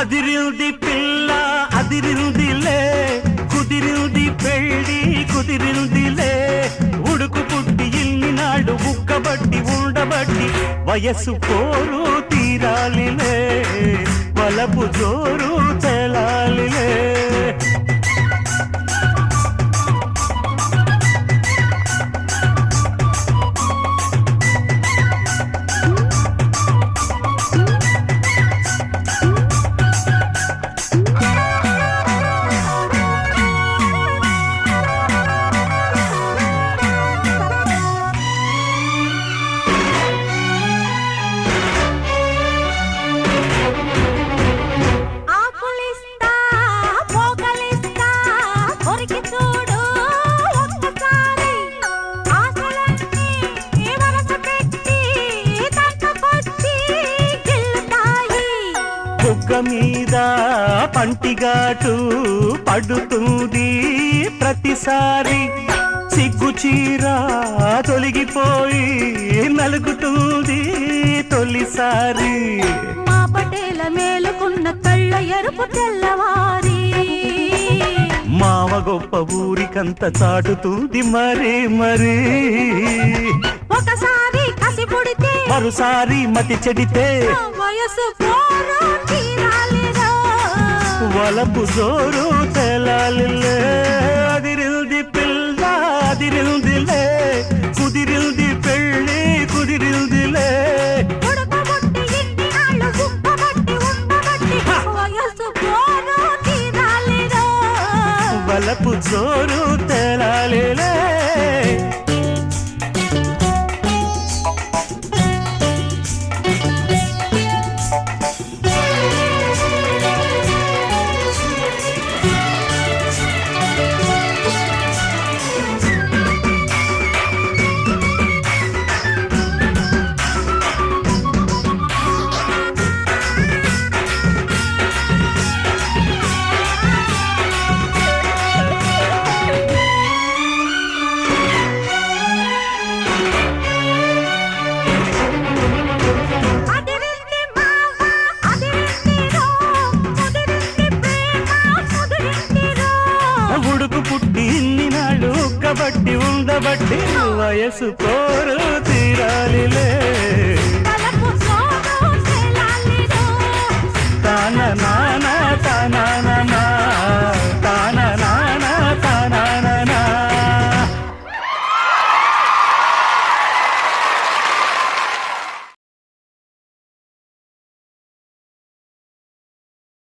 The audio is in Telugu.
అదిరింది పిల్ల అదిరిందిలే కుదిరింది పెళ్ళి కుదిరిందిలే ఉడుకు పుట్టి ఇన్ని నాడు ఉక్కబట్టి ఉండబట్టి వయస్సు పోరు తీరాలిలే వలపు జోరు తెలాలిలే బుగ్గ మీద పంటిగాటు పడుతుంది ప్రతిసారి సిగ్గు చీర తొలగిపోయి నలుగుతుంది తొలిసారి మా పటేల మేలుకున్న కళ్ళ ఎరుపు తెల్లవారి మావ గొప్ప ఊరికంత చాటుతుంది మరి మరి ఒకసారి కసి పుడితే మరోసారి మతి చెడితే వయసు పోరు తీరాలిరా వలపు జోరు తెలాలిలే అదిరింది పిల్ల అదిరిందిలే కుదిరింది పెళ్ళి కుదిరిందిలే ఉడకబొట్టి ఇన్ని నాళ్ళు ఉక్కబట్టి ఉండబట్టి వయసు పోరు తీరాలిరా వలపు జోరు తెలాలిలే ఉడుకు పుట్టి ఇన్ని నాడు ఉక్కబట్టి ఉండబట్టి వయసు పోరు తీరాలిలే